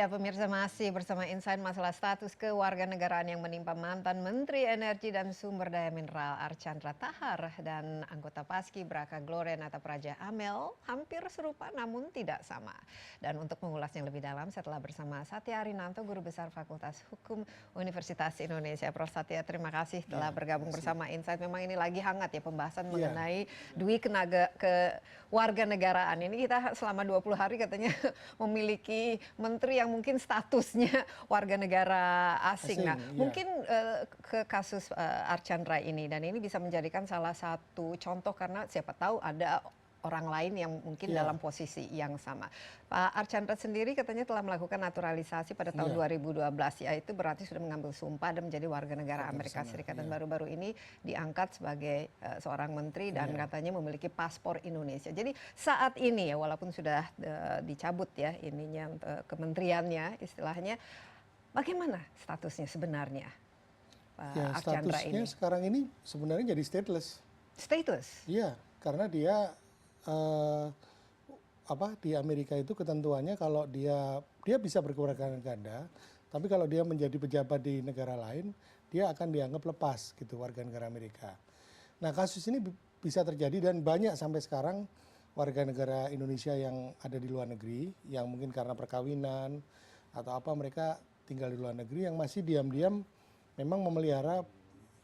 Ya, pemirsa masih bersama Insight masalah status kewarganegaraan yang menimpa mantan Menteri Energi dan Sumber Daya Mineral Archandra Tahar dan anggota Paskibraka Gloria Natapraja Amel hampir serupa namun tidak sama. Dan untuk mengulasnya lebih dalam, saya telah bersama Satya Arinanto, Guru Besar Fakultas Hukum Universitas Indonesia. Prof. Satya, terima kasih telah bergabung bersama Insight. Memang ini lagi hangat ya pembahasan mengenai dui kewarganegaraan. Ini kita selama 20 hari katanya memiliki menteri yang mungkin statusnya warga negara asing. Nah, mungkin ke kasus Archandra ini, dan ini bisa menjadikan salah satu contoh karena siapa tahu ada orang lain yang mungkin dalam posisi yang sama. Pak Archandra sendiri katanya telah melakukan naturalisasi pada tahun 2012, yaitu berarti sudah mengambil sumpah dan menjadi warga negara Amerika Serikat. Dan baru-baru ini diangkat sebagai seorang menteri dan katanya memiliki paspor Indonesia. Jadi saat ini ya, walaupun sudah dicabut ya ininya kementeriannya istilahnya, bagaimana statusnya sebenarnya Pak Archandra statusnya ini? Sekarang ini sebenarnya jadi stateless. Status? Iya, karena dia di Amerika itu ketentuannya kalau dia bisa berkewarganegaraan ganda, tapi kalau dia menjadi pejabat di negara lain, dia akan dianggap lepas gitu warga negara Amerika. Nah, kasus ini bisa terjadi dan banyak sampai sekarang warga negara Indonesia yang ada di luar negeri yang mungkin karena perkawinan atau apa mereka tinggal di luar negeri yang masih diam-diam memang memelihara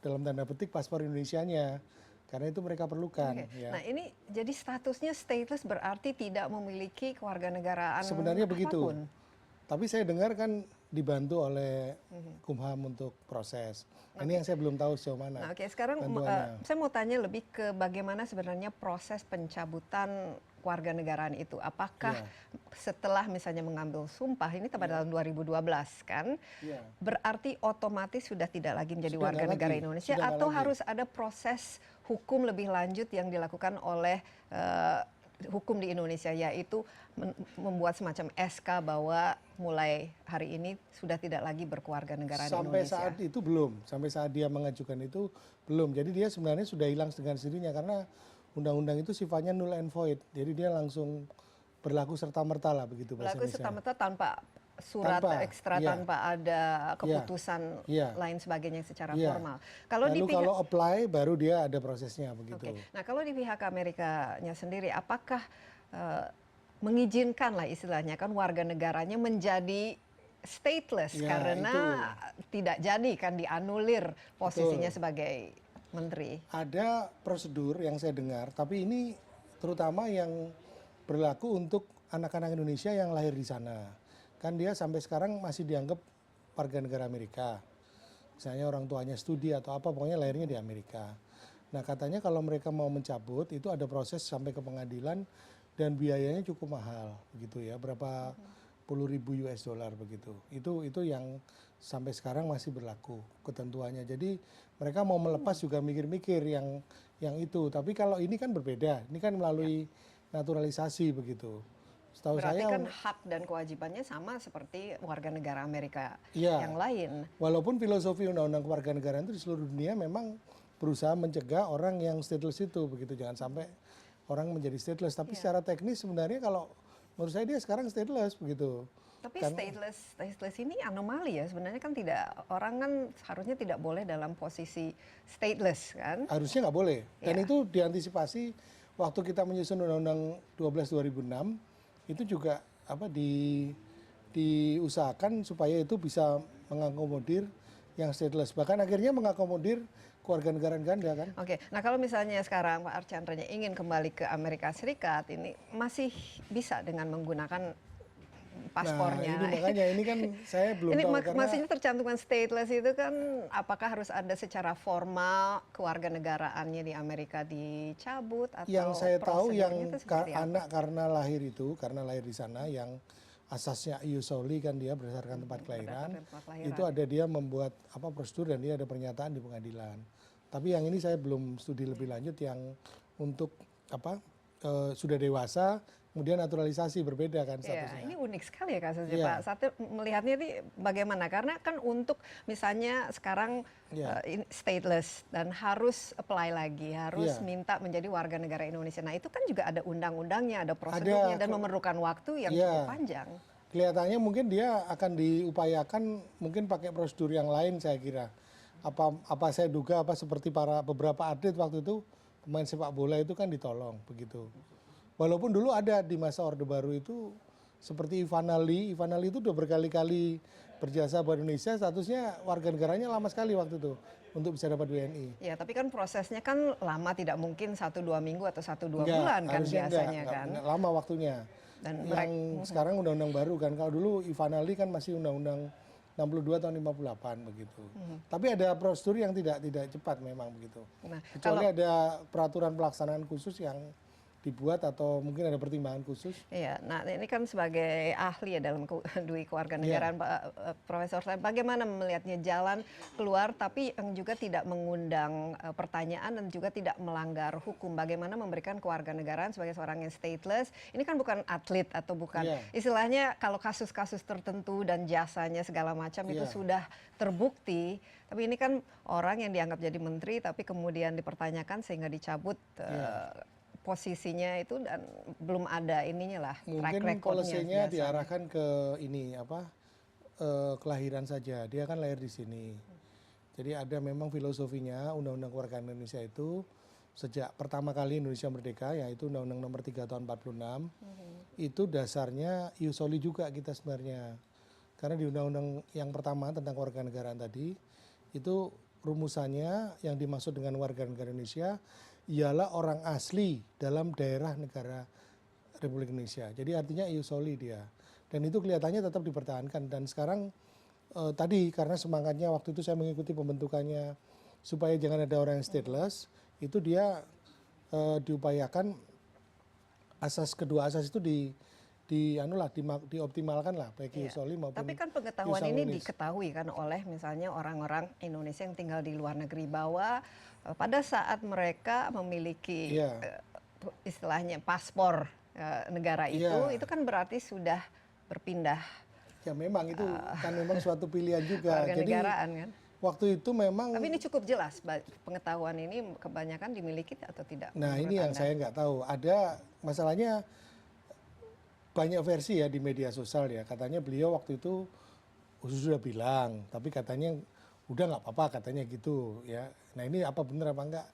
dalam tanda petik paspor Indonesianya. Karena itu mereka perlukan. Ya. Nah, ini jadi statusnya stateless berarti tidak memiliki kewarganegaraan sebenarnya begitu. apapun. Tapi saya dengar kan dibantu oleh Kumham untuk proses. Ini yang saya belum tahu sejauh mana. Nah, sekarang saya mau tanya lebih ke bagaimana sebenarnya proses pencabutan kewarganegaraan itu. Apakah setelah misalnya mengambil sumpah ini pada tahun 2012 kan, berarti otomatis sudah tidak lagi menjadi warga negara Indonesia atau harus ada proses hukum lebih lanjut yang dilakukan oleh hukum di Indonesia, yaitu membuat semacam SK bahwa mulai hari ini sudah tidak lagi berkewarganegaraan Indonesia. Sampai saat itu belum, sampai saat dia mengajukan itu belum. Jadi dia sebenarnya sudah hilang dengan sendirinya karena undang-undang itu sifatnya null and void. Jadi dia langsung berlaku serta-merta lah begitu bahasa Indonesia. Berlaku serta-merta tanpa surat ekstra, tanpa ada keputusan lain sebagainya secara formal. Lalu kalau apply baru dia ada prosesnya begitu. Nah, kalau di pihak Amerikanya sendiri, apakah mengizinkan lah istilahnya kan warga negaranya menjadi stateless karena tidak jadi kan dianulir posisinya sebagai menteri? Ada prosedur yang saya dengar, tapi ini terutama yang berlaku untuk anak-anak Indonesia yang lahir di sana. Kan dia sampai sekarang masih dianggap warga negara Amerika. Misalnya orang tuanya studi atau apa, pokoknya lahirnya di Amerika. Nah, katanya kalau mereka mau mencabut itu ada proses sampai ke pengadilan dan biayanya cukup mahal begitu ya, berapa puluh ribu US dollar begitu. Itu yang sampai sekarang masih berlaku ketentuannya. Jadi mereka mau melepas juga mikir-mikir yang itu. Tapi kalau ini kan berbeda. Ini kan melalui naturalisasi begitu. Setahu berarti saya kan hak dan kewajibannya sama seperti warga negara Amerika yang lain. Walaupun filosofi undang-undang kewarganegaraan itu di seluruh dunia memang berusaha mencegah orang yang stateless itu begitu, jangan sampai orang menjadi stateless. Tapi secara teknis sebenarnya kalau menurut saya dia sekarang stateless begitu. Tapi stateless ini anomali ya, sebenarnya kan tidak, orang kan harusnya tidak boleh dalam posisi stateless kan? Harusnya nggak boleh. Dan itu diantisipasi waktu kita menyusun Undang-Undang 12 2006 itu juga diusahakan supaya itu bisa mengakomodir yang stateless. Bahkan akhirnya mengakomodir kewarganegaraan ganda kan. Nah kalau misalnya sekarang Pak Archandranya ingin kembali ke Amerika Serikat, ini masih bisa dengan menggunakan paspornya. Nah, makanya ini kan saya belum tahu karena maksudnya tercantumkan stateless itu kan apakah harus ada secara formal kewarganegaraannya di Amerika dicabut atau yang saya tahu yang anak karena lahir di sana yang asasnya ius soli kan dia berdasarkan tempat kelahiran, itu ada dia membuat prosedur dan dia ada pernyataan di pengadilan. Tapi yang ini saya belum studi lebih lanjut yang untuk sudah dewasa kemudian naturalisasi berbeda kan statusnya. Ini unik sekali ya kasusnya Pak. Satya melihatnya ini bagaimana? Karena kan untuk misalnya sekarang stateless dan harus apply lagi, harus minta menjadi warga negara Indonesia. Nah itu kan juga ada undang-undangnya, ada prosedurnya dan memerlukan waktu yang cukup panjang. kelihatannya mungkin dia akan diupayakan mungkin pakai prosedur yang lain saya kira. Apa saya duga seperti beberapa atlet waktu itu pemain sepak bola itu kan ditolong begitu. Walaupun dulu ada di masa Orde Baru itu seperti Ivan Ali itu udah berkali-kali berjasa buat Indonesia, statusnya warga negaranya lama sekali waktu itu untuk bisa dapat WNI. Ya, tapi kan prosesnya kan lama, tidak mungkin 1-2 minggu atau 1-2 bulan kan biasanya kan. Enggak, lama waktunya. Dan yang sekarang undang-undang baru kan, kalau dulu Ivan Ali kan masih undang-undang 62 tahun 58 begitu. Tapi ada prosedur yang tidak cepat memang begitu. Nah, kecuali ada peraturan pelaksanaan khusus yang dibuat atau mungkin ada pertimbangan khusus. Iya, nah ini kan sebagai ahli ya dalam dui kewarganegaraan, Profesor, bagaimana melihatnya jalan keluar tapi yang juga tidak mengundang pertanyaan dan juga tidak melanggar hukum. Bagaimana memberikan kewarganegaraan sebagai seorang yang stateless? Ini kan bukan atlet atau bukan istilahnya kalau kasus-kasus tertentu dan jasanya segala macam itu sudah terbukti. Tapi ini kan orang yang dianggap jadi menteri tapi kemudian dipertanyakan sehingga dicabut posisinya itu dan belum ada ininya lah, track mungkin recordnya. Polisinya diarahkan ke ini kelahiran saja. Dia kan lahir di sini. Jadi ada memang filosofinya Undang-Undang Kewarganegaraan Indonesia itu sejak pertama kali Indonesia merdeka, yaitu Undang-Undang Nomor 3 Tahun 46. Itu dasarnya ius soli juga kita sebenarnya. Karena di undang-undang yang pertama tentang kewarganegaraan tadi itu rumusannya yang dimaksud dengan warga negara Indonesia ialah orang asli dalam daerah negara Republik Indonesia. Jadi artinya ius soli dia. Dan itu kelihatannya tetap dipertahankan. Dan sekarang tadi karena semangatnya waktu itu saya mengikuti pembentukannya supaya jangan ada orang yang stateless, itu dia diupayakan kedua asas itu dioptimalkan lah baik ius soli maupun. Tapi kan pengetahuan ini diketahui kan oleh misalnya orang-orang Indonesia yang tinggal di luar negeri bahwa pada saat mereka memiliki istilahnya paspor negara itu kan berarti sudah berpindah. Ya memang itu kan memang suatu pilihan juga. Jadi kan. Waktu itu memang. Tapi ini cukup jelas pengetahuan ini kebanyakan dimiliki atau tidak? Nah ini yang saya nggak tahu. Ada masalahnya banyak versi ya di media sosial ya. Katanya beliau waktu itu sudah bilang, tapi katanya udah nggak apa-apa katanya gitu ya. Nah ini apa benar apa enggak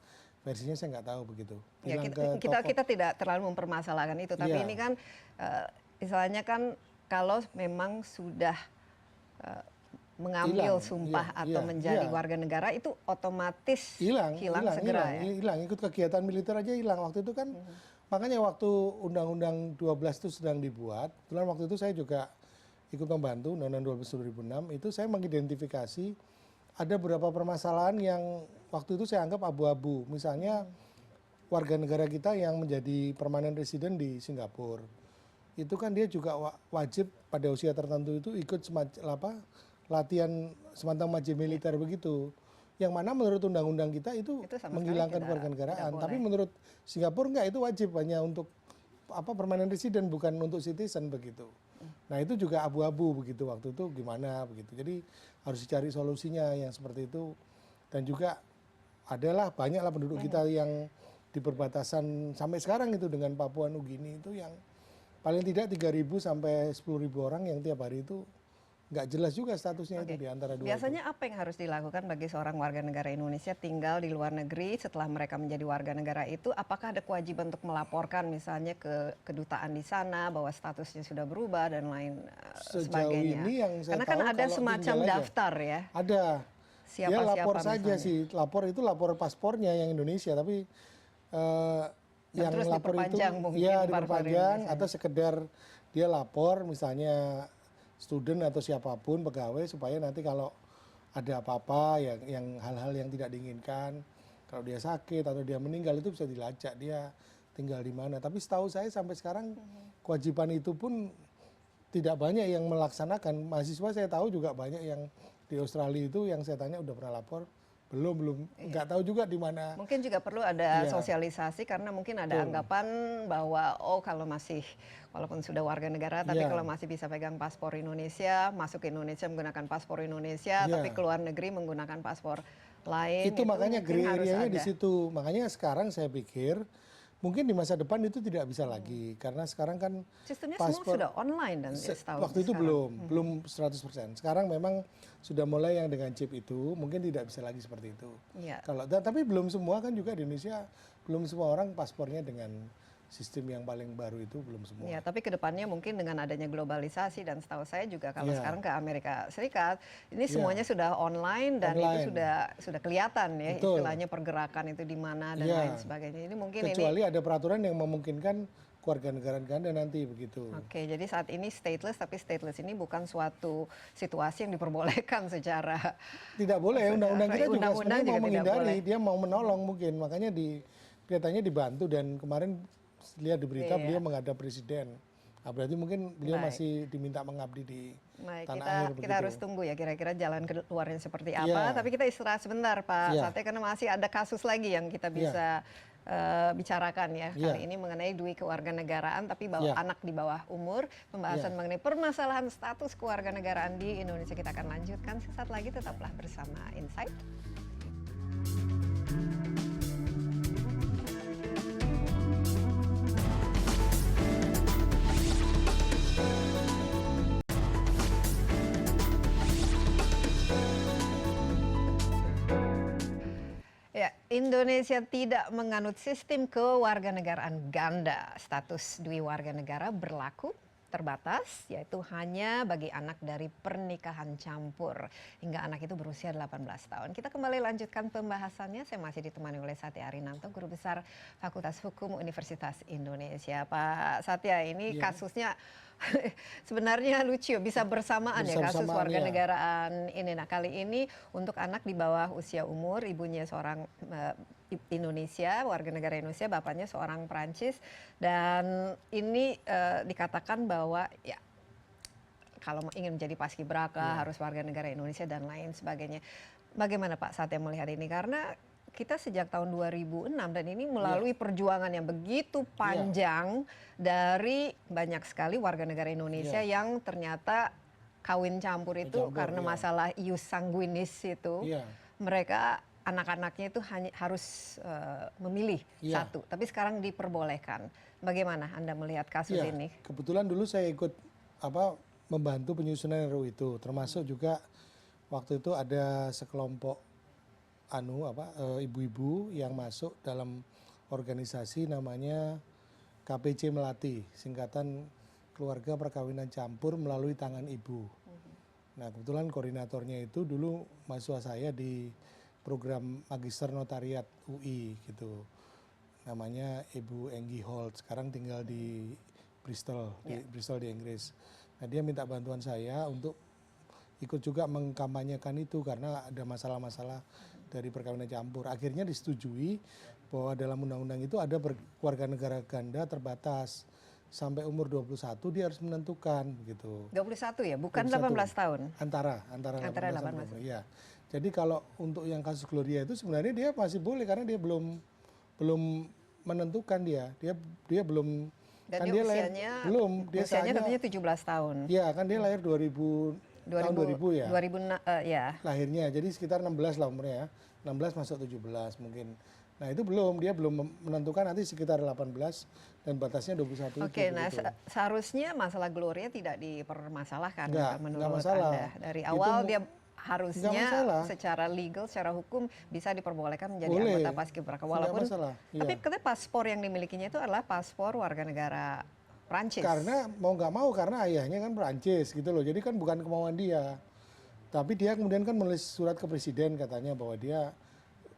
versinya saya nggak tahu begitu. Ya, kita tidak terlalu mempermasalahkan itu, tapi ini kan istilahnya kan kalau memang sudah mengambil sumpah atau menjadi warga negara itu otomatis hilang segera. Hilang, ikut kegiatan militer aja hilang waktu itu kan. Makanya waktu Undang-Undang 12 itu sedang dibuat, kebetulan waktu itu saya juga ikut membantu Undang-Undang 12 2006 itu saya mengidentifikasi ada beberapa permasalahan yang waktu itu saya anggap abu-abu. Misalnya warga negara kita yang menjadi permanent resident di Singapura. Itu kan dia juga wajib pada usia tertentu itu ikut latihan semacam wajib militer begitu. Yang mana menurut undang-undang kita itu menghilangkan kewarganegaraan. Tapi menurut Singapura enggak, itu wajib hanya untuk permanent resident bukan untuk citizen begitu. Nah itu juga abu-abu begitu waktu itu gimana begitu. Jadi harus dicari solusinya yang seperti itu. Dan juga adalah banyaklah penduduk kita yang di perbatasan sampai sekarang itu dengan Papua Nugini itu yang paling tidak 3.000 sampai 10.000 orang yang tiap hari itu nggak jelas juga statusnya itu di antara dua. Biasanya apa yang harus dilakukan bagi seorang warga negara Indonesia tinggal di luar negeri setelah mereka menjadi warga negara itu? Apakah ada kewajiban untuk melaporkan misalnya ke kedutaan di sana bahwa statusnya sudah berubah dan lain sebagainya? Ini yang saya Karena kan ada semacam daftar ya. Ada. Siapa-siapa ya lapor misalnya. Saja sih. Lapor paspornya yang Indonesia, tapi yang terus lapor itu diperpanjang atau sekedar dia lapor misalnya student atau siapapun pegawai supaya nanti kalau ada apa-apa yang hal-hal yang tidak diinginkan, kalau dia sakit atau dia meninggal itu bisa dilacak dia tinggal di mana. Tapi setahu saya sampai sekarang kewajiban itu pun tidak banyak yang melaksanakan. Mahasiswa saya tahu juga banyak yang di Australia itu yang saya tanya udah pernah lapor. Belum nggak tahu juga di mana. Mungkin juga perlu ada sosialisasi karena mungkin ada anggapan bahwa kalau masih walaupun sudah warga negara tapi kalau masih bisa pegang paspor Indonesia, masuk ke Indonesia menggunakan paspor Indonesia, tapi ke luar negeri menggunakan paspor lain. Itu makanya gray area-nya di situ. Makanya sekarang saya pikir mungkin di masa depan itu tidak bisa lagi karena sekarang kan Sistemnya semua sudah online dan setahu waktu itu sekarang. belum 100%. Sekarang memang sudah mulai yang dengan chip itu mungkin tidak bisa lagi seperti itu. Iya. Tapi belum semua kan juga di Indonesia belum semua orang paspornya dengan sistem yang paling baru itu belum semua. Ya, tapi kedepannya mungkin dengan adanya globalisasi dan setahu saya juga kalau Iya. sekarang ke Amerika Serikat ini Iya. semuanya sudah online dan itu sudah kelihatan ya Betul. istilahnya pergerakan itu di mana dan Iya. lain sebagainya. Ini mungkin Kecuali ada peraturan yang memungkinkan keluarga negara ganda nanti begitu. Oke, jadi saat ini stateless, tapi stateless ini bukan suatu situasi yang diperbolehkan secara Tidak boleh, undang-undang kita juga undang-undang sebenarnya mau juga tidak menghindari, boleh. dia mau menolong mungkin, makanya kelihatannya dibantu dan kemarin lihat di berita Iya. beliau menghadap presiden. Nah, berarti mungkin beliau Baik. masih diminta mengabdi di Baik, tanah kita, air kita begitu. harus tunggu ya kira-kira jalan keluarnya seperti apa. Iya. Tapi kita istirahat sebentar Pak Iya. Satya karena masih ada kasus lagi yang kita bisa bicarakan ya. Iya. Kali ini mengenai dui kewarganegaraan tapi bawa Iya. anak di bawah umur. Pembahasan Iya. mengenai permasalahan status kewarganegaraan di Indonesia kita akan lanjutkan sesaat lagi, tetaplah bersama Insight. Ya, Indonesia tidak menganut sistem kewarganegaraan ganda. Status dui warga negara berlaku terbatas, yaitu hanya bagi anak dari pernikahan campur hingga anak itu berusia 18 tahun. Kita kembali lanjutkan pembahasannya. Saya masih ditemani oleh Satya Arinanto, Guru Besar Fakultas Hukum Universitas Indonesia. Pak Satya, ini kasusnya sebenarnya lucu, bisa bersamaan ya kasus warga negaraan ini. Nah, kali ini untuk anak di bawah usia umur, ibunya seorang Indonesia, warga negara Indonesia, bapaknya seorang Perancis, dan ini dikatakan bahwa ya kalau ingin menjadi paskibraka harus warga negara Indonesia dan lain sebagainya. Bagaimana Pak Satya melihat ini? Karena kita sejak tahun 2006 dan ini melalui perjuangan yang begitu panjang dari banyak sekali warga negara Indonesia yang ternyata kawin campur itu karena masalah ius sanguinis itu, mereka anak-anaknya itu hanya harus memilih satu, tapi sekarang diperbolehkan. Bagaimana Anda melihat kasus ini? Kebetulan dulu saya ikut membantu penyusunan RUU itu, termasuk juga waktu itu ada sekelompok ibu-ibu yang masuk dalam organisasi namanya KPC Melati, singkatan Keluarga Perkawinan Campur Melalui Tangan Ibu. Nah, kebetulan koordinatornya itu dulu mahasiswa saya di program Magister Notariat UI gitu. Namanya Ibu Enggi Holt, sekarang tinggal di Bristol, di Inggris. Nah, dia minta bantuan saya untuk ikut juga mengkampanyekan itu karena ada masalah-masalah dari perkawinan campur. Akhirnya disetujui bahwa dalam undang-undang itu ada warga negara ganda terbatas. Sampai umur 21 dia harus menentukan gitu. 21 ya, bukan 21. 18 tahun. Antara 18. Iya. Jadi kalau untuk yang kasus Gloria itu sebenarnya dia masih boleh karena dia belum menentukan dia belum. Dan kan dia lahir, usianya usianya katanya 17 tahun. Iya, kan dia lahir 2000 tahun 2000 ya. 2000 ya. Lahirnya. Jadi sekitar 16 lah umurnya ya. 16 masuk 17 mungkin. Nah, itu dia belum menentukan, nanti sekitar 18 dan batasnya 21. Oke, nah seharusnya masalah Gloria tidak dipermasalahkan menurut masalah. Anda. Dari awal dia harusnya secara legal, secara hukum bisa diperbolehkan menjadi anggota paskibraka walaupun tapi katanya paspor yang dimilikinya itu adalah paspor warga negara Prancis. Karena mau nggak mau karena ayahnya kan Prancis gitu loh. Jadi kan bukan kemauan dia. Tapi dia kemudian kan menulis surat ke presiden katanya bahwa dia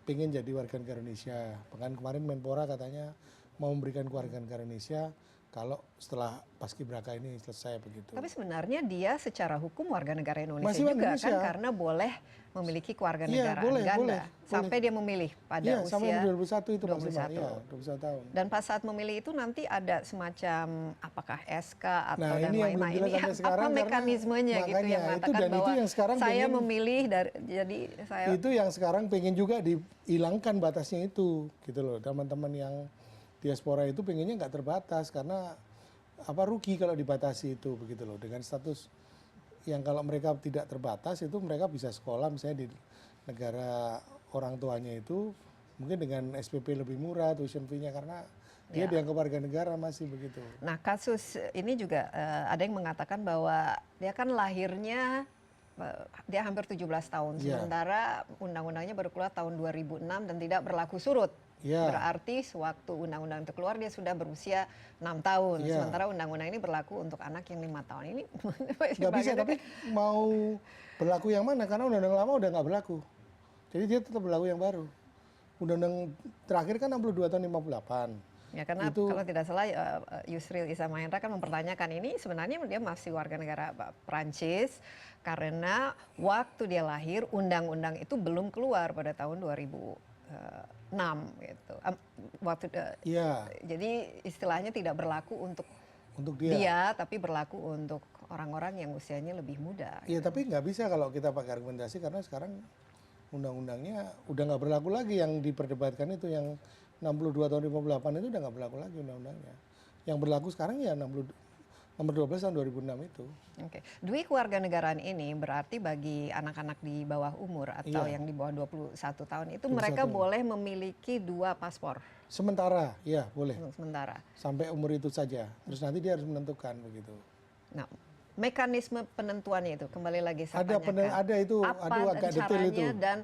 pengen jadi warga negara Indonesia. Bahkan kemarin Menpora katanya mau memberikan warga negara Indonesia kalau setelah paskibraka ini selesai begitu. Tapi sebenarnya dia secara hukum warga negara Indonesia masih juga Indonesia. Kan karena boleh memiliki kewarganegaraan ganda boleh. Sampai dia memilih pada usia sampai 21 itu 21. 21 tahun. Dan pas saat memilih itu nanti ada semacam apakah SK atau dan ini lain-lain. yang belum Ini sekarang, apa mekanismenya gitu yang mengatakan bahwa yang sekarang saya memilih jadi saya itu yang sekarang pengen juga dihilangkan batasnya itu gitu loh. Teman-teman yang diaspora itu pengennya nggak terbatas karena rugi kalau dibatasi itu begitu loh, dengan status yang kalau mereka tidak terbatas itu mereka bisa sekolah misalnya di negara orang tuanya itu mungkin dengan SPP lebih murah tuition fee-nya karena dia dianggap warga negara masih begitu. Nah, kasus ini juga ada yang mengatakan bahwa dia kan lahirnya dia hampir 17 tahun, sementara undang-undangnya baru keluar tahun 2006 dan tidak berlaku surut. Berarti sewaktu undang-undang itu keluar dia sudah berusia 6 tahun, sementara undang-undang ini berlaku untuk anak yang 5 tahun. Ini nggak bisa, tapi mau berlaku yang mana? Karena undang-undang lama udah nggak berlaku. Jadi dia tetap berlaku yang baru. Undang-undang terakhir kan 62 tahun 58. Ya, karena kalau tidak salah Yusril Iza Mahendra kan mempertanyakan ini sebenarnya dia masih warga negara Prancis karena waktu dia lahir undang-undang itu belum keluar pada tahun 2006 gitu. Jadi istilahnya tidak berlaku untuk dia tapi berlaku untuk orang-orang yang usianya lebih muda. Iya, tapi nggak bisa kalau kita pakai argumentasi karena sekarang undang-undangnya udah nggak berlaku lagi. Yang diperdebatkan itu yang 62 tahun 58 itu udah nggak berlaku lagi undang-undangnya. Yang berlaku sekarang ya nomor 12 tahun 2006 itu. Oke. Dui kewarganegaraan ini berarti bagi anak-anak di bawah umur atau yang di bawah 21 tahun itu mereka boleh memiliki 2 paspor. Sementara, ya boleh. Sementara. Sampai umur itu saja. Terus nanti dia harus menentukan begitu. Nah, mekanisme penentuannya itu kembali lagi saya tanyakan. Ada itu, apa agak detail itu. Dan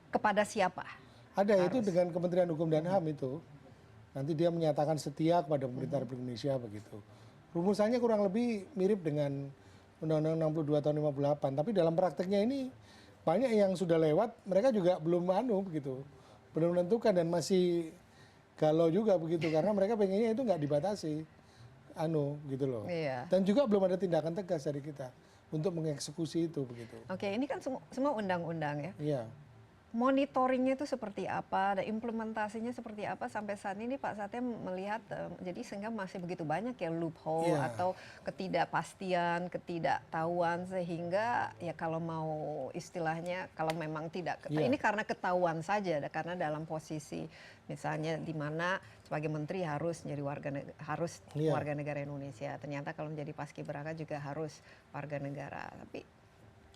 kepada siapa? Ada itu dengan Kementerian Hukum dan HAM itu. Nanti dia menyatakan setia kepada pemerintah Republik Indonesia begitu. Rumusannya kurang lebih mirip dengan Undang-Undang 62 tahun 58. Tapi dalam prakteknya ini banyak yang sudah lewat, mereka juga belum begitu. Belum menentukan dan masih galau juga begitu. Karena mereka pengennya itu nggak dibatasi. Gitu loh. Dan juga belum ada tindakan tegas dari kita untuk mengeksekusi itu begitu. Oke, ini kan semua undang-undang ya. Iya. Monitoringnya itu seperti apa, dan implementasinya seperti apa sampai saat ini Pak Satya melihat jadi sehingga masih begitu banyak ya loophole atau ketidakpastian, ketidaktahuan sehingga ya kalau mau istilahnya kalau memang tidak ini karena ketahuan saja karena dalam posisi misalnya di mana sebagai menteri harus menjadi warga negara Indonesia, ternyata kalau menjadi paskibraka juga harus warga negara, tapi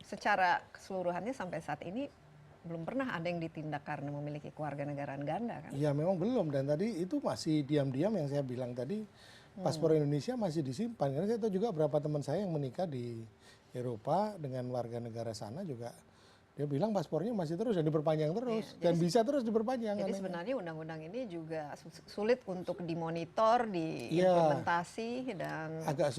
secara keseluruhannya sampai saat ini belum pernah ada yang ditindak karena memiliki kewarganegaraan ganda kan? Ya memang belum, dan tadi itu masih diam-diam yang saya bilang tadi, paspor Indonesia masih disimpan. Karena saya tahu juga beberapa teman saya yang menikah di Eropa dengan warga negara sana juga, dia bilang paspornya masih terus dan diperpanjang terus, dan bisa terus diperpanjang. Jadi sebenarnya undang-undang ini juga sulit untuk dimonitor, diimplementasi dan agak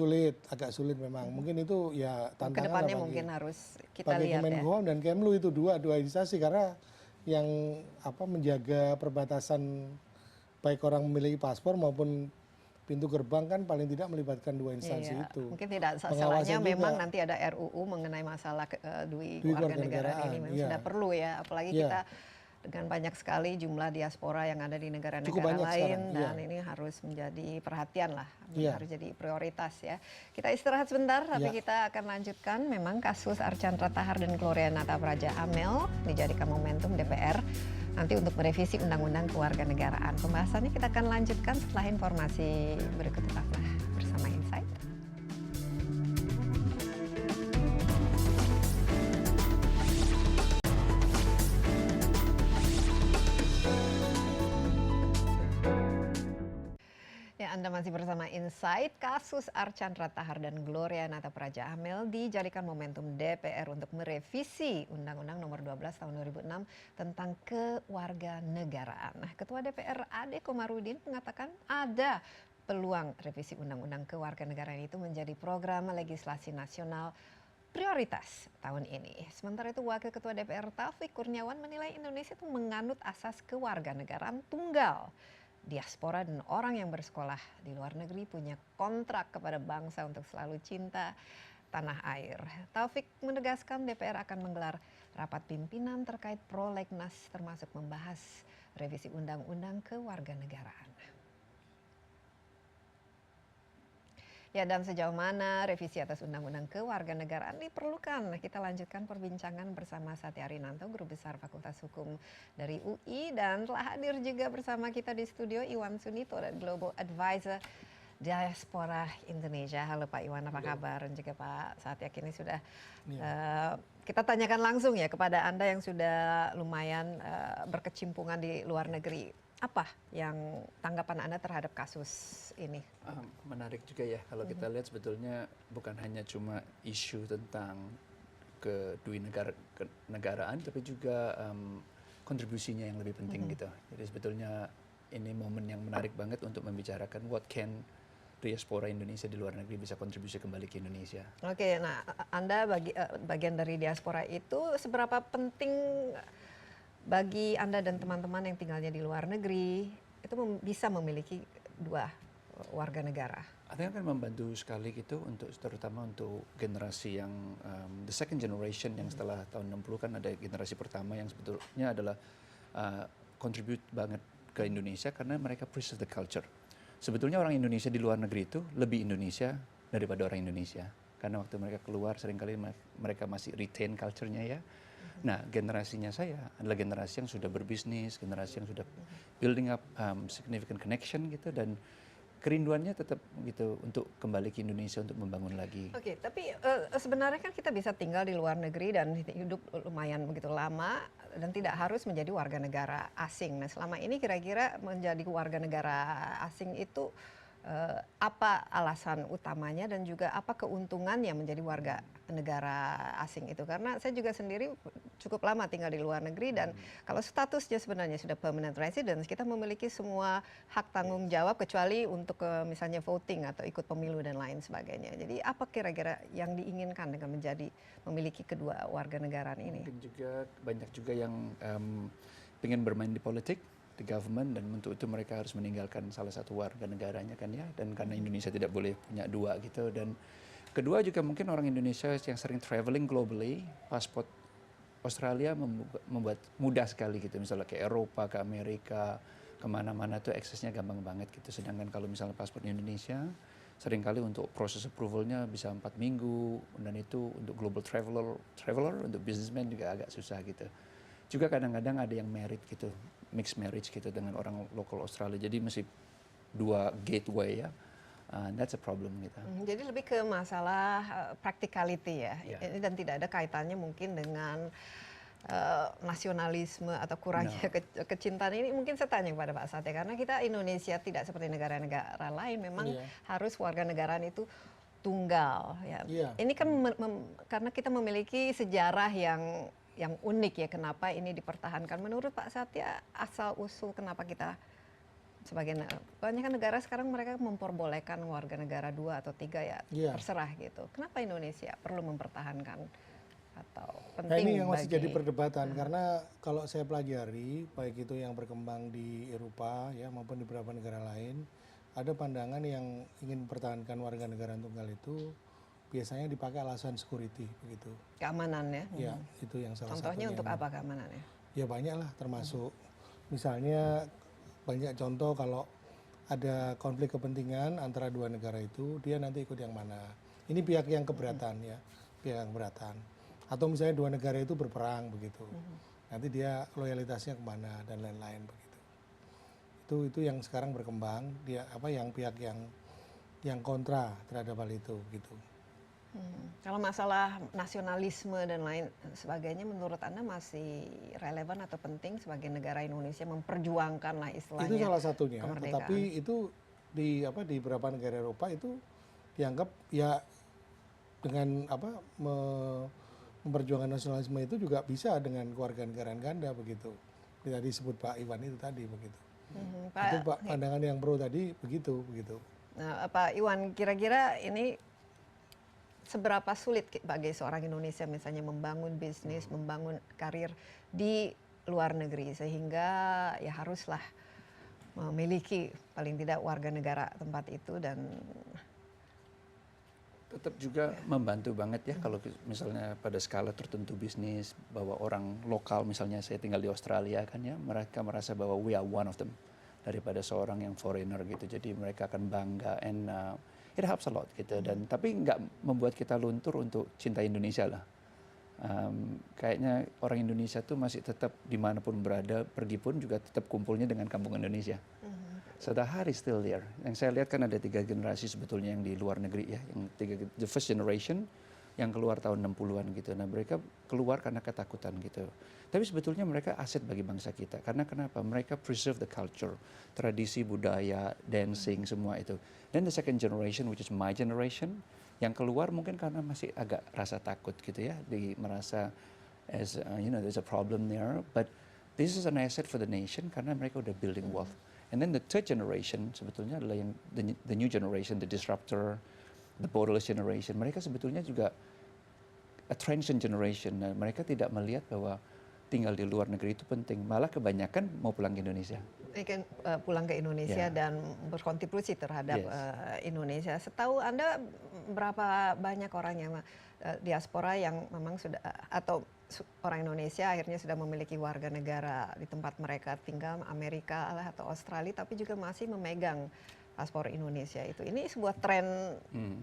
sulit memang. Mungkin itu ya tantangan. Kedepannya mungkin harus kita lihat Kemenkumham dan Kemlu itu dua instansi, karena yang menjaga perbatasan baik orang memiliki paspor maupun pintu gerbang kan paling tidak melibatkan dua instansi itu. Mungkin tidak salahnya memang nanti ada RUU mengenai masalah dui kewarganegaraan ini memang sudah perlu ya, apalagi kita dengan banyak sekali jumlah diaspora yang ada di negara-negara lain dan ini harus menjadi perhatian lah, harus jadi prioritas ya. Kita istirahat sebentar, tapi kita akan lanjutkan. Memang kasus Archandra Tahar dan Gloria Natapraja Amel dijadikan momentum DPR nanti untuk merevisi Undang-Undang Kewarganegaraan. Pembahasannya kita akan lanjutkan setelah informasi berikut. Tetaplah bersama Insight. Ya, Anda masih bersama Insight. Kasus Archandra Tahar dan Gloria Natapraja Amel dijadikan momentum DPR untuk merevisi Undang-Undang Nomor 12 Tahun 2006 tentang kewarganegaraan. Nah, Ketua DPR Ade Komarudin mengatakan ada peluang revisi Undang-Undang Kewarganegaraan itu menjadi program legislasi nasional prioritas tahun ini. Sementara itu, Wakil Ketua DPR Taufik Kurniawan menilai Indonesia itu menganut asas kewarganegaraan tunggal. Diaspora dan orang yang bersekolah di luar negeri punya kontrak kepada bangsa untuk selalu cinta tanah air. Taufik menegaskan DPR akan menggelar rapat pimpinan terkait prolegnas termasuk membahas revisi undang-undang kewarganegaraan. Ya, dan sejauh mana revisi atas Undang-Undang Kewarganegaraan diperlukan? Kita lanjutkan perbincangan bersama Satya Arinanto, Guru Besar Fakultas Hukum dari UI, dan telah hadir juga bersama kita di studio Iwan Sunito, dan Global Advisor Diaspora Indonesia. Halo Pak Iwan, apa kabar? Dan juga Pak Satya, kini sudah kita tanyakan langsung ya kepada Anda yang sudah lumayan berkecimpungan di luar negeri. apa yang tanggapan Anda terhadap kasus ini? Menarik juga ya kalau kita lihat sebetulnya bukan hanya cuma isu tentang kedua negaraan, tapi juga kontribusinya yang lebih penting gitu. Jadi sebetulnya ini momen yang menarik banget untuk membicarakan what can diaspora Indonesia di luar negeri bisa kontribusi kembali ke Indonesia. Oke, nah Anda bagian dari diaspora itu seberapa penting bagi Anda dan teman-teman yang tinggalnya di luar negeri itu bisa memiliki dua warga negara? Artinya akan membantu sekali gitu untuk terutama untuk generasi yang the second generation yang setelah tahun 60 kan ada generasi pertama yang sebetulnya adalah contribute banget ke Indonesia karena mereka preserve the culture. Sebetulnya orang Indonesia di luar negeri itu lebih Indonesia daripada orang Indonesia. Karena waktu mereka keluar seringkali mereka masih retain culture-nya ya. Nah, generasinya saya adalah generasi yang sudah berbisnis, generasi yang sudah building up significant connection gitu dan kerinduannya tetap gitu untuk kembali ke Indonesia untuk membangun lagi. Oke, tapi sebenarnya kan kita bisa tinggal di luar negeri dan hidup lumayan begitu lama dan tidak harus menjadi warga negara asing. Nah, selama ini kira-kira menjadi warga negara asing itu apa alasan utamanya dan juga apa keuntungannya menjadi warga negara asing itu? Karena saya juga sendiri cukup lama tinggal di luar negeri dan kalau statusnya sebenarnya sudah permanent residence, kita memiliki semua hak tanggung jawab kecuali untuk misalnya voting atau ikut pemilu dan lain sebagainya. Jadi apa kira-kira yang diinginkan dengan memiliki kedua warga negaraan ini? Mungkin juga banyak juga yang pengen bermain di politik, di government, dan untuk itu mereka harus meninggalkan salah satu warga negaranya kan ya, dan karena Indonesia tidak boleh punya dua gitu. Dan kedua juga mungkin orang Indonesia yang sering traveling globally, paspor Australia membuat mudah sekali gitu, misalnya ke Eropa, ke Amerika, kemana-mana tuh aksesnya gampang banget gitu. Sedangkan kalau misalnya paspor Indonesia, seringkali untuk proses approvalnya bisa 4 minggu, dan itu untuk global traveler, untuk businessman juga agak susah gitu. Juga kadang-kadang ada yang married gitu, mixed marriage gitu dengan orang lokal Australia. Jadi mesti dua gateway ya. That's a problem gitu. Jadi lebih ke masalah practicality ya. Yeah. Dan tidak ada kaitannya mungkin dengan nasionalisme atau kurangnya kecintaan ini. Mungkin saya tanya kepada Pak Satya, karena kita Indonesia tidak seperti negara-negara lain, memang harus warga negaraan itu tunggal ya. Ini kan karena kita memiliki sejarah yang unik ya, kenapa ini dipertahankan. Menurut Pak Satya, asal usul kenapa kita banyak kan negara sekarang mereka memperbolehkan warga negara 2 atau 3 ya, terserah gitu. Kenapa Indonesia perlu mempertahankan atau penting? Nah, ini yang masih jadi perdebatan karena kalau saya pelajari baik itu yang berkembang di Eropa ya maupun di beberapa negara lain, ada pandangan yang ingin mempertahankan warga negara tunggal itu biasanya dipakai alasan security begitu. Keamanan ya. Ya, itu yang salah satunya. Contohnya untuk apa keamanannya? Ya banyak lah, termasuk misalnya banyak contoh kalau ada konflik kepentingan antara dua negara itu, dia nanti ikut yang mana. Ini pihak yang keberatan ya, pihak yang keberatan. Atau misalnya dua negara itu berperang begitu, nanti dia loyalitasnya kemana dan lain-lain begitu. Itu yang sekarang berkembang, dia yang pihak yang kontra terhadap hal itu gitu. Kalau masalah nasionalisme dan lain sebagainya, menurut Anda masih relevan atau penting sebagai negara Indonesia memperjuangkan lah istilahnya? Itu salah satunya, tetapi itu di beberapa negara Eropa itu dianggap ya dengan memperjuangkan nasionalisme itu juga bisa dengan kewarganegaraan ganda begitu. Tadi disebut Pak Iwan itu tadi begitu. Itu pandangan yang pro tadi begitu. Nah, Pak Iwan, kira-kira ini seberapa sulit bagi seorang Indonesia misalnya membangun bisnis, membangun karir di luar negeri sehingga ya haruslah memiliki paling tidak warga negara tempat itu dan tetap juga membantu banget ya kalau misalnya pada skala tertentu bisnis bahwa orang lokal misalnya saya tinggal di Australia kan ya, mereka merasa bahwa we are one of them daripada seorang yang foreigner gitu. Jadi mereka akan bangga and it helps a lot gitu, dan tapi nggak membuat kita luntur untuk cinta Indonesia lah. Kayaknya orang Indonesia tuh masih tetap dimanapun berada, pergi pun juga tetap kumpulnya dengan kampung Indonesia. So the heart is still there. Yang saya lihat kan ada 3 generasi sebetulnya yang di luar negeri ya, the first generation yang keluar tahun 60-an gitu. Nah, mereka keluar karena ketakutan gitu. Tapi sebetulnya mereka aset bagi bangsa kita. Karena kenapa? Mereka preserve the culture, tradisi, budaya, dancing, semua itu. Then the second generation, which is my generation, yang keluar mungkin karena masih agak rasa takut gitu ya, merasa as there's a problem there, but this is an asset for the nation karena mereka udah building wealth. And then the third generation sebetulnya adalah yang the new generation, the disruptor, the borderless generation. Mereka sebetulnya juga a transient generation. Nah, mereka tidak melihat bahwa tinggal di luar negeri itu penting. Malah kebanyakan mau pulang ke Indonesia. Kan pulang ke Indonesia dan berkontribusi terhadap Indonesia. Setahu Anda berapa banyak orang yang diaspora yang memang sudah atau orang Indonesia akhirnya sudah memiliki warga negara di tempat mereka tinggal, Amerika atau Australia, tapi juga masih memegang paspor Indonesia itu. Ini sebuah tren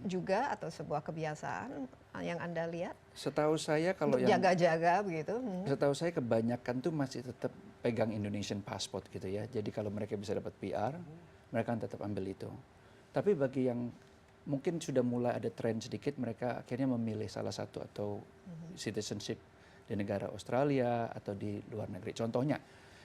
juga atau sebuah kebiasaan yang Anda lihat? Setahu saya kalau yang jaga-jaga begitu. Setahu saya kebanyakan tuh masih tetap pegang Indonesian passport gitu ya. Jadi kalau mereka bisa dapat PR, mereka akan tetap ambil itu. Tapi bagi yang mungkin sudah mulai ada tren sedikit, mereka akhirnya memilih salah satu atau citizenship di negara Australia atau di luar negeri. Contohnya,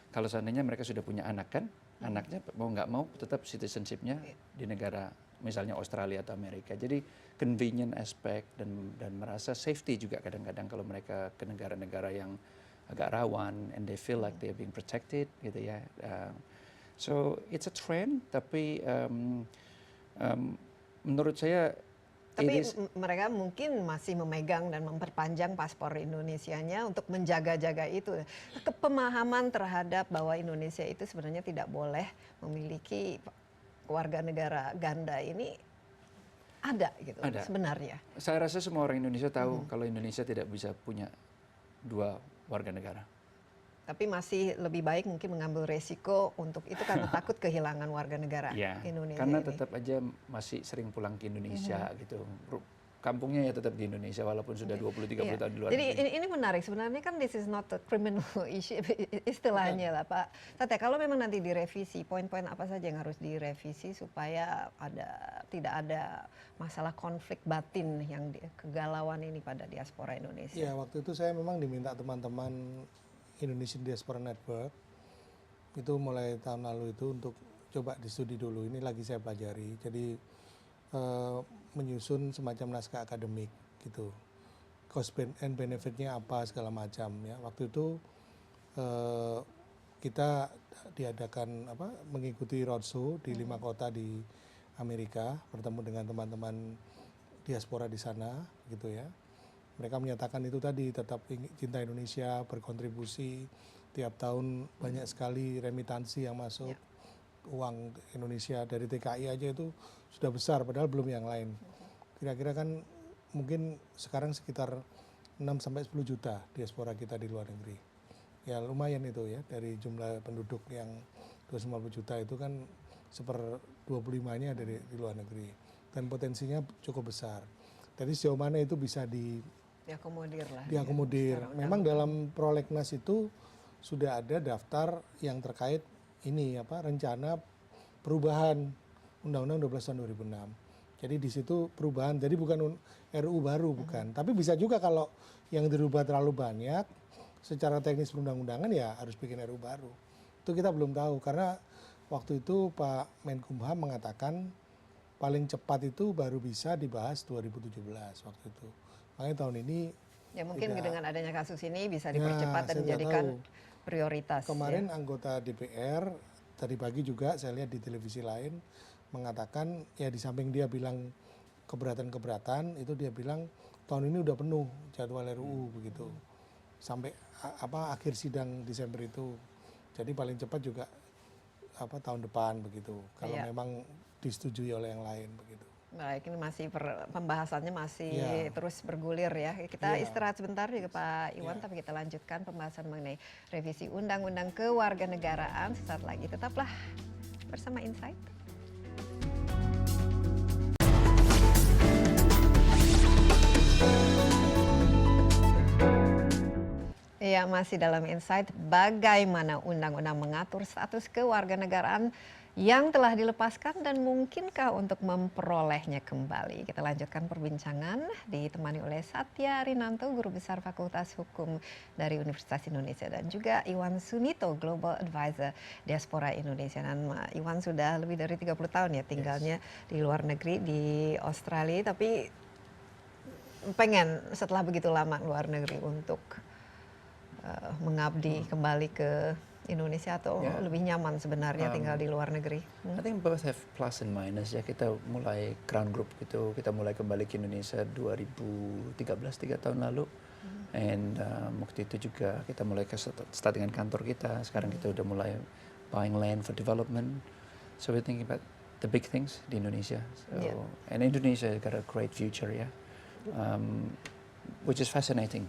kalau seandainya mereka sudah punya anak kan, anaknya mau nggak mau tetap citizenshipnya di negara misalnya Australia atau Amerika. Jadi convenient aspect dan merasa safety juga kadang-kadang kalau mereka ke negara-negara yang agak rawan and they feel like they're being protected gitu ya. So it's a trend, tapi menurut saya tapi mereka mungkin masih memegang dan memperpanjang paspor Indonesianya untuk menjaga-jaga itu. Pemahaman terhadap bahwa Indonesia itu sebenarnya tidak boleh memiliki warga negara ganda ini ada gitu sebenarnya. Saya rasa semua orang Indonesia tahu kalau Indonesia tidak bisa punya dua warga negara. Tapi masih lebih baik mungkin mengambil resiko untuk itu karena takut kehilangan warga negara Indonesia. Karena ini. tetap aja masih sering pulang ke Indonesia gitu. Kampungnya ya tetap di Indonesia walaupun sudah 20-30 tahun di luar negeri. Jadi ini menarik sebenarnya kan this is not a criminal issue istilahnya lah Pak Tate. Kalau memang nanti direvisi, poin-poin apa saja yang harus direvisi supaya tidak ada masalah konflik batin yang kegalauan ini pada diaspora Indonesia. Ya waktu itu saya memang diminta teman-teman Indonesian Diaspora Network itu mulai tahun lalu itu untuk coba di-studi dulu. Ini lagi saya pelajari. Jadi menyusun semacam naskah akademik gitu. Cost and benefitnya apa segala macam ya. Waktu itu kita diadakan mengikuti roadshow di 5 kota di Amerika, bertemu dengan teman-teman diaspora di sana gitu ya. Mereka menyatakan itu tadi tetap cinta Indonesia, berkontribusi tiap tahun banyak sekali remitansi yang masuk, uang Indonesia dari TKI aja itu sudah besar padahal belum yang lain. Kira-kira kan mungkin sekarang sekitar 6-10 juta diaspora kita di luar negeri. Ya lumayan itu ya, dari jumlah penduduk yang 250 juta itu kan 1/25-nya dari di luar negeri. Dan potensinya cukup besar. Jadi sejauh mana itu bisa diakomodir lah. Diakomodir. Memang dalam prolegnas itu sudah ada daftar yang terkait ini rencana perubahan Undang-Undang 12 tahun 2006. Jadi di situ perubahan. Jadi bukan RUU baru bukan. Tapi bisa juga kalau yang dirubah terlalu banyak secara teknis perundang-undangan ya harus bikin RUU baru. Itu kita belum tahu karena waktu itu Pak Menkumham mengatakan paling cepat itu baru bisa dibahas 2017 waktu itu. Makanya tahun ini ya mungkin dengan adanya kasus ini bisa dipercepat dan dijadikan prioritas. Kemarin anggota DPR tadi pagi juga saya lihat di televisi lain mengatakan ya di samping dia bilang keberatan itu dia bilang tahun ini udah penuh jadwal RUU begitu. Sampai akhir sidang Desember itu. Jadi paling cepat juga tahun depan begitu. Kalau memang disetujui oleh yang lain begitu. Baik, ini masih pembahasannya masih terus bergulir ya. Kita istirahat sebentar juga Pak Iwan, tapi kita lanjutkan pembahasan mengenai revisi Undang-Undang Kewarganegaraan sesaat lagi. Tetaplah bersama Insight. Ya, masih dalam Insight, bagaimana undang-undang mengatur status kewarganegaraan yang telah dilepaskan dan mungkinkah untuk memperolehnya kembali. Kita lanjutkan perbincangan ditemani oleh Satya Rinanto, Guru Besar Fakultas Hukum dari Universitas Indonesia, dan juga Iwan Sunito, Global Advisor Diaspora Indonesia. Dan Iwan sudah lebih dari 30 tahun ya tinggalnya di luar negeri, di Australia, tapi pengen setelah begitu lama luar negeri untuk mengabdi kembali ke Indonesia, atau lebih nyaman sebenarnya tinggal di luar negeri? I think both have plus and minus ya. Kita mulai Crown Group gitu, kita mulai kembali ke Indonesia 2013, 3 tahun lalu. And waktu itu juga kita mulai start dengan kantor kita. Sekarang kita udah mulai buying land for development. So we're thinking about the big things di Indonesia. So, and Indonesia got a great future ya, which is fascinating.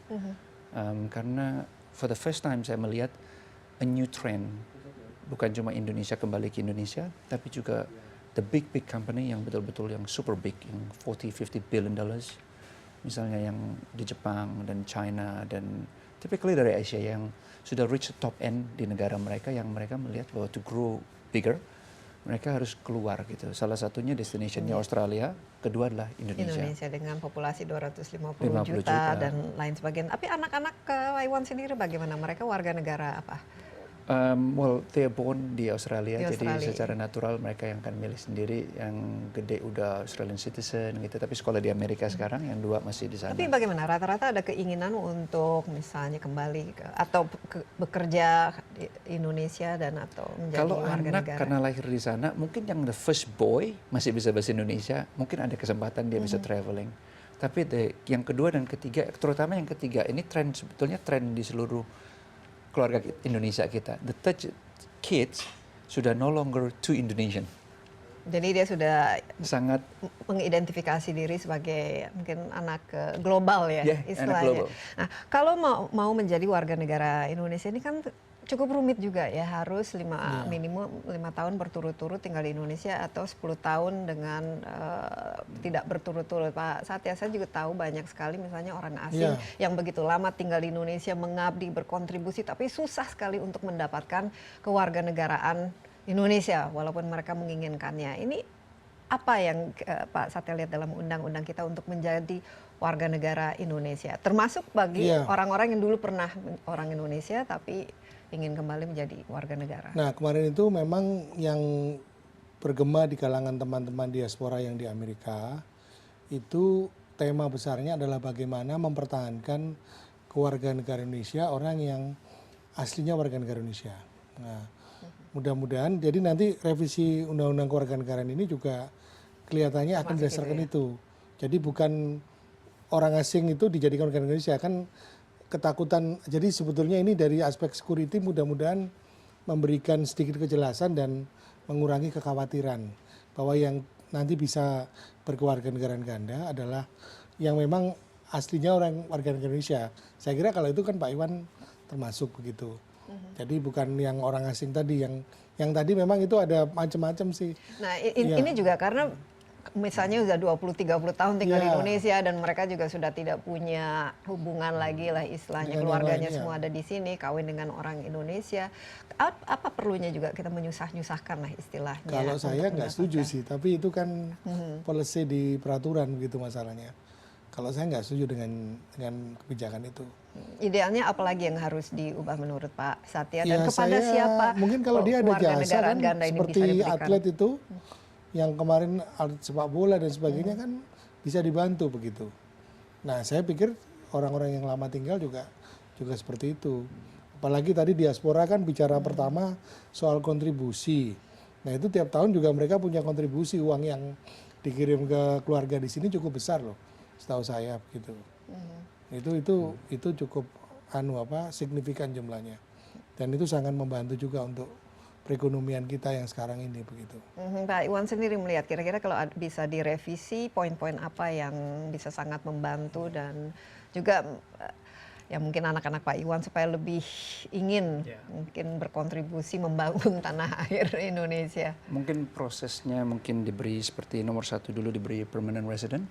Karena for the first time saya melihat a new trend, bukan cuma Indonesia kembali ke Indonesia, tapi juga the big company yang betul-betul yang super big, yang 40-50 billion dollars, misalnya yang di Jepang dan China dan typically dari Asia yang sudah reach the top end di negara mereka, yang mereka melihat bahwa to grow bigger mereka harus keluar gitu. Salah satunya destinationnya Australia, kedua adalah Indonesia. Indonesia dengan populasi 250 juta dan lain sebagainya. Tapi anak-anak Iwan sendiri bagaimana? Mereka warga negara apa? Well, they are born di Australia, jadi secara natural mereka yang akan milih sendiri. Yang gede udah Australian citizen gitu, tapi sekolah di Amerika sekarang, yang 2 masih di sana. Tapi bagaimana? Rata-rata ada keinginan untuk misalnya kembali atau bekerja di Indonesia dan atau menjadi kalau warga anak negara? karena lahir di sana, mungkin yang the first boy masih bisa bahasa Indonesia, mungkin ada kesempatan dia bisa traveling. Tapi yang kedua dan ketiga, terutama yang ketiga, ini tren, sebetulnya tren di seluruh keluarga Indonesia kita. The third kids sudah no longer too Indonesian. Jadi dia sudah sangat mengidentifikasi diri sebagai mungkin anak global ya, istilahnya. Anak global. Nah, kalau mau menjadi warga negara Indonesia ini kan cukup rumit juga ya, harus minimum 5 tahun berturut-turut tinggal di Indonesia atau 10 tahun dengan tidak berturut-turut. Pak Satya, saya juga tahu banyak sekali misalnya orang asing yang begitu lama tinggal di Indonesia, mengabdi, berkontribusi, tapi susah sekali untuk mendapatkan kewarganegaraan Indonesia walaupun mereka menginginkannya. Ini apa yang Pak Satya lihat dalam undang-undang kita untuk menjadi warga negara Indonesia, termasuk bagi orang-orang yang dulu pernah orang Indonesia tapi ingin kembali menjadi warga negara? Nah, kemarin itu memang yang bergema di kalangan teman-teman diaspora yang di Amerika, itu tema besarnya adalah bagaimana mempertahankan kewarganegaraan Indonesia orang yang aslinya warga negara Indonesia. Nah, mudah-mudahan jadi nanti revisi undang-undang kewarganegaraan ini juga kelihatannya akan berdasarkan itu. Jadi bukan orang asing itu dijadikan warga negara Indonesia, kan ketakutan. Jadi sebetulnya ini dari aspek security mudah-mudahan memberikan sedikit kejelasan dan mengurangi kekhawatiran bahwa yang nanti bisa berkewarganegaraan ganda adalah yang memang aslinya orang warga negara Indonesia. Saya kira kalau itu kan Pak Iwan termasuk begitu. Jadi bukan yang orang asing tadi, yang tadi memang itu ada macam-macam sih. Nah, ini juga karena misalnya udah 20-30 tahun tinggal di Indonesia dan mereka juga sudah tidak punya hubungan lagi lah istilahnya, keluarganya semua ada di sini, kawin dengan orang Indonesia. Apa perlunya juga kita menyusah-nyusahkan lah istilahnya? Kalau saya nggak setuju sih, tapi itu kan policy di peraturan begitu masalahnya. Kalau saya nggak setuju dengan kebijakan itu. Idealnya apalagi yang harus diubah menurut Pak Satya, dan kepada siapa? Mungkin kalau dia ada jasa kan, seperti atlet itu yang kemarin atlet sepak bola dan sebagainya kan bisa dibantu begitu. Nah, saya pikir orang-orang yang lama tinggal juga seperti itu. Apalagi tadi diaspora kan bicara pertama soal kontribusi. Nah, itu tiap tahun juga mereka punya kontribusi, uang yang dikirim ke keluarga di sini cukup besar loh, setahu saya begitu. Itu cukup signifikan jumlahnya. Dan itu sangat membantu juga untuk perekonomian kita yang sekarang ini begitu. Pak Iwan sendiri melihat kira-kira kalau bisa direvisi poin-poin apa yang bisa sangat membantu dan juga ya mungkin anak-anak Pak Iwan supaya lebih ingin mungkin berkontribusi membangun tanah air Indonesia? Mungkin prosesnya mungkin diberi seperti nomor satu dulu diberi permanent resident,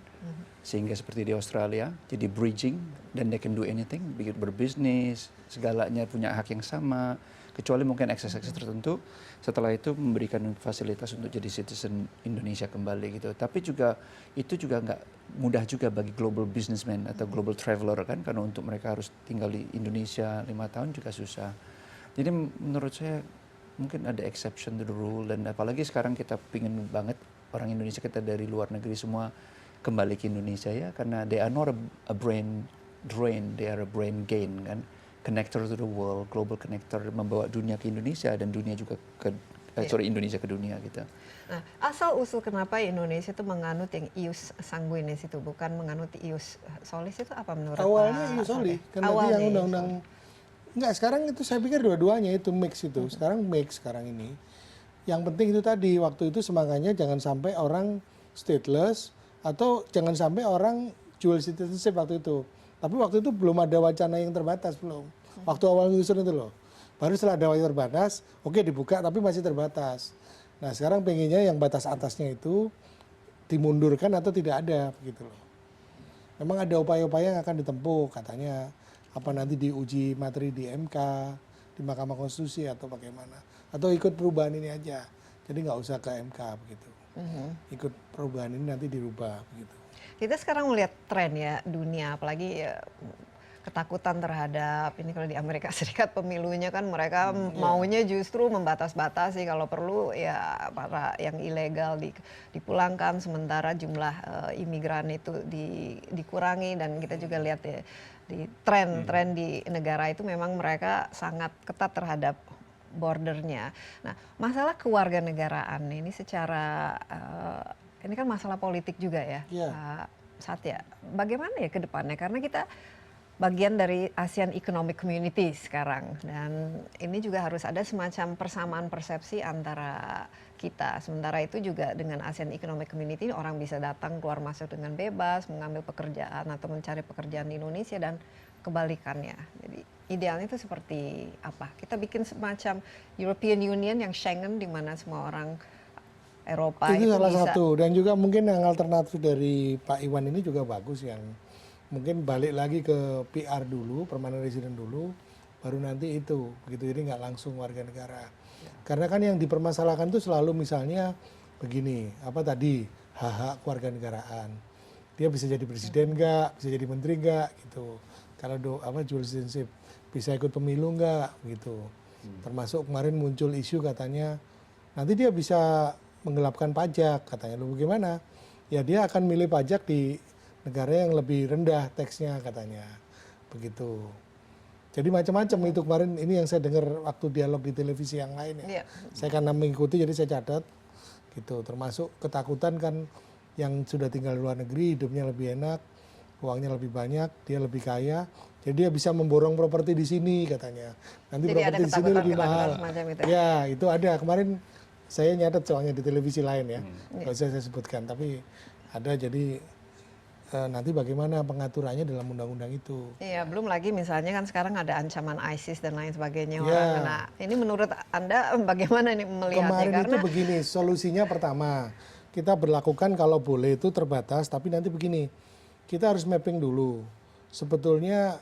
sehingga seperti di Australia, jadi bridging, dan they can do anything, berbisnis, segalanya punya hak yang sama, kecuali mungkin akses-akses tertentu. Setelah itu memberikan fasilitas untuk jadi citizen Indonesia kembali gitu. Tapi juga itu juga nggak mudah juga bagi global businessman atau global traveler kan, karena untuk mereka harus tinggal di Indonesia 5 tahun juga susah. Jadi menurut saya mungkin ada exception to the rule, dan apalagi sekarang kita pingin banget orang Indonesia kita dari luar negeri semua kembali ke Indonesia ya, karena they are not a brain drain, they are a brain gain kan. Connector to the world, global connector, membawa dunia ke Indonesia dan dunia juga ke Indonesia ke dunia gitu. Nah, asal usul kenapa Indonesia itu menganut yang ius sanguinis itu, bukan menganut ius solis itu apa menurut Awalnya Pak ius soli, kan Awalnya tadi yang ius undang-undang enggak, sekarang itu saya pikir dua-duanya itu mix itu. Sekarang mix sekarang ini. Yang penting itu tadi, waktu itu semangatnya jangan sampai orang stateless atau jangan sampai orang dual citizenship waktu itu. Tapi waktu itu belum ada wacana yang terbatas, belum. Waktu awal nyusun itu loh. Baru setelah ada wacana terbatas, oke dibuka tapi masih terbatas. Nah sekarang pengennya yang batas atasnya itu dimundurkan atau tidak ada, begitu loh. Memang ada upaya-upaya yang akan ditempuh, katanya apa nanti diuji materi di MK, di Mahkamah Konstitusi atau bagaimana. Atau ikut perubahan ini aja. Jadi nggak usah ke MK begitu. Ikut perubahan ini nanti dirubah begitu. Kita sekarang melihat tren ya dunia, apalagi ya, ketakutan terhadap ini kalau di Amerika Serikat pemilunya kan mereka maunya justru membatas-batasi, kalau perlu ya para yang ilegal dipulangkan, sementara jumlah imigran itu dikurangi. Dan kita juga lihat ya di tren di negara itu memang mereka sangat ketat terhadap bordernya. Nah, masalah kewarganegaraan ini secara ini kan masalah politik juga ya, Pak Satya. Bagaimana ya ke depannya? Karena kita bagian dari ASEAN Economic Community sekarang, dan ini juga harus ada semacam persamaan persepsi antara kita. Sementara itu juga dengan ASEAN Economic Community orang bisa datang keluar masuk dengan bebas, mengambil pekerjaan atau mencari pekerjaan di Indonesia dan kebalikannya. Jadi idealnya itu seperti apa? Kita bikin semacam European Union yang Schengen, di mana semua orang Eropa itu salah bisa. satu, dan juga mungkin yang alternatif dari Pak Iwan ini juga bagus, yang mungkin balik lagi ke PR dulu, permanent resident dulu, baru nanti itu begitu. Jadi nggak langsung warga negara. Karena kan yang dipermasalahkan itu selalu misalnya begini, apa tadi, hak-hak kewarganegaraan, dia bisa jadi presiden nggak, bisa jadi menteri nggak gitu. Kalau dual citizenship, bisa ikut pemilu nggak gitu. Termasuk kemarin muncul isu katanya nanti dia bisa menggelapkan pajak, katanya. Lu bagaimana? Ya dia akan milih pajak di negara yang lebih rendah teksnya, katanya. Begitu. Jadi macam-macam itu kemarin, ini yang saya dengar waktu dialog di televisi yang lain ya. Saya karena mengikuti jadi saya catat gitu. Termasuk ketakutan kan yang sudah tinggal di luar negeri, hidupnya lebih enak, uangnya lebih banyak, dia lebih kaya. Jadi dia bisa memborong properti di sini, katanya. Nanti jadi properti di sini lebih mahal. Ya, itu ada. Kemarin saya nyatet soalnya di televisi lain ya, nggak usah saya sebutkan, tapi ada. Jadi nanti bagaimana pengaturannya dalam undang-undang itu. Iya, belum lagi misalnya kan sekarang ada ancaman ISIS dan lain sebagainya. Orang kena. Ini menurut Anda bagaimana ini melihatnya? Kemarin itu begini, solusinya pertama, kita berlakukan kalau boleh itu terbatas, tapi nanti begini, kita harus mapping dulu. Sebetulnya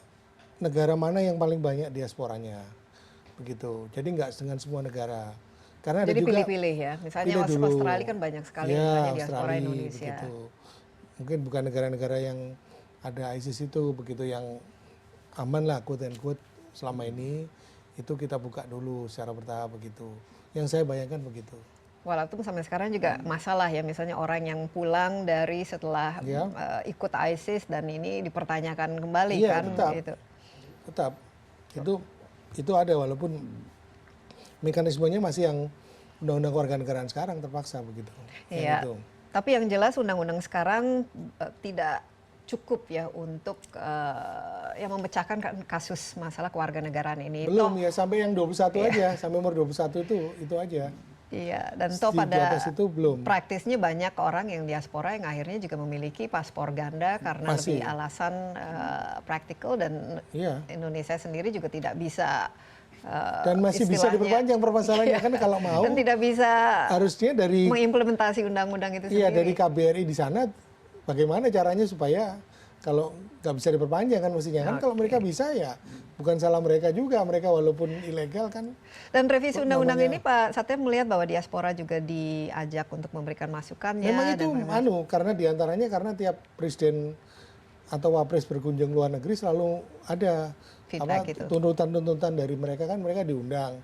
negara mana yang paling banyak diasporanya, begitu. Jadi nggak dengan semua negara. Karena jadi ada juga pilih-pilih ya, misalnya Australia kan banyak sekali misalnya diaspora Indonesia. Begitu. Mungkin bukan negara-negara yang ada ISIS itu, begitu, yang aman lah, quote and quote, selama ini, itu kita buka dulu secara bertahap begitu. Yang saya bayangkan begitu. Walaupun sampai sekarang juga masalah ya, misalnya orang yang pulang dari setelah ikut ISIS dan ini dipertanyakan kembali kan. Tetap. Itu ada, walaupun mekanismenya masih yang undang-undang kewarganegaraan sekarang terpaksa begitu. Iya. Tapi yang jelas undang-undang sekarang tidak cukup ya untuk yang memecahkan kasus masalah kewarganegaraan ini. Belum ya, sampai yang 21 aja, sampai umur 21 itu aja. Iya, dan toh Di pada atas itu belum. praktisnya banyak orang yang diaspora yang akhirnya juga memiliki paspor ganda karena Masih. lebih alasan praktikal, dan Iya. Indonesia sendiri juga tidak bisa Dan masih bisa istilahnya- diperpanjang permasalahannya kan kalau mau. dan tidak bisa Harusnya dari mengimplementasi undang-undang itu iya sendiri. dari KBRI di sana bagaimana caranya supaya kalau nggak bisa diperpanjang kan mestinya kan kalau mereka bisa ya bukan salah mereka juga, mereka walaupun ilegal kan. Dan revisi undang-undang namanya- ini Pak Satya melihat bahwa diaspora juga diajak untuk memberikan masukannya. Memang itu dan karena diantaranya karena tiap presiden atau wapres berkunjung luar negeri selalu ada Feedback gitu. tuntutan-tuntutan dari mereka kan, mereka diundang.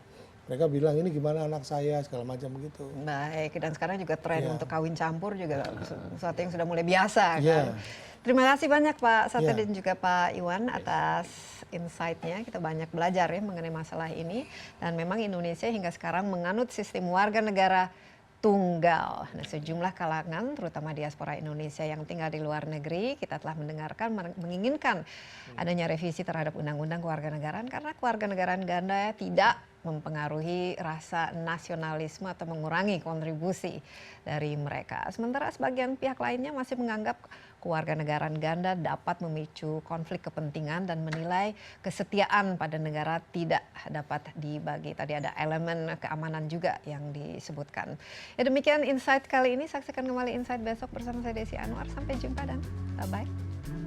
Mereka bilang ini gimana anak saya segala macam begitu. Baik, dan sekarang juga tren Iya. untuk kawin campur juga sesuatu yang sudah mulai biasa Iya. kan. Terima kasih banyak Pak Satya Iya. dan juga Pak Iwan atas insight-nya. Kita banyak belajar ya mengenai masalah ini, dan memang Indonesia hingga sekarang menganut sistem warga negara tunggal. Nah, sejumlah kalangan terutama diaspora Indonesia yang tinggal di luar negeri, kita telah mendengarkan menginginkan adanya revisi terhadap undang-undang kewarganegaraan karena kewarganegaraan ganda tidak mempengaruhi rasa nasionalisme atau mengurangi kontribusi dari mereka. Sementara sebagian pihak lainnya masih menganggap kewarganegaraan ganda dapat memicu konflik kepentingan dan menilai kesetiaan pada negara tidak dapat dibagi. Tadi ada elemen keamanan juga yang disebutkan. Ya, demikian insight kali ini. Saksikan kembali insight besok bersama saya Desi Anwar. Sampai jumpa dan bye-bye.